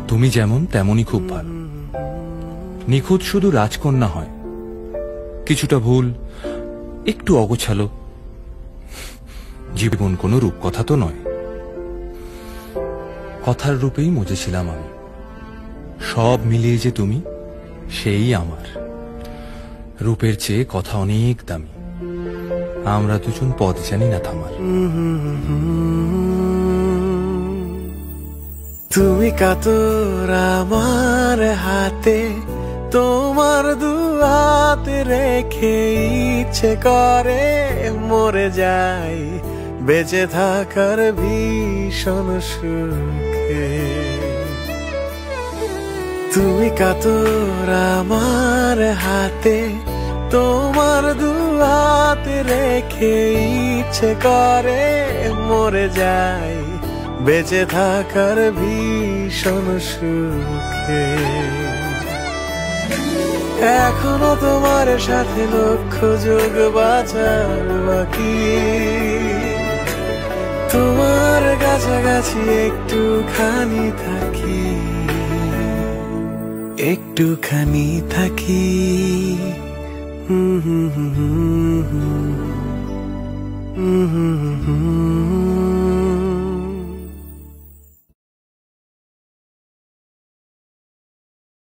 তুমি যেমন তেমনই খুব ভালো। নিখুঁত শুধু রাজকন্যা হয়, কিছুটা ভুল, একটু অগোছালো। জীবন কোনো রূপকথা তো নয়। কথার রূপেই মজেছিলাম আমি। সব মিলিয়ে যে তুমি, সেই আমার। রূপের চেয়ে কথা অনেক দামি। আমরা দুজন পথ জানি না থামার। তুমি কাতর আমার হাতে, তোমার দুহাতে রেখে ইচ্ছে করে মরে যাই বেঁচে থাকার ভীষণ সুখে। তুমি কাতর আমার হাতে, তোমার দুহাতে রেখে ইচ্ছে করে মরে যাই বেঁচে থাকার ভীষণ সুখে। এখনো তোমার সাথে লক্ষ যোগ বাঁচার বাকি, তোমার কাছাকাছি একটুখানি থাকি, একটুখানি থাকি। হুম হুম হুম হুম হুম হুম।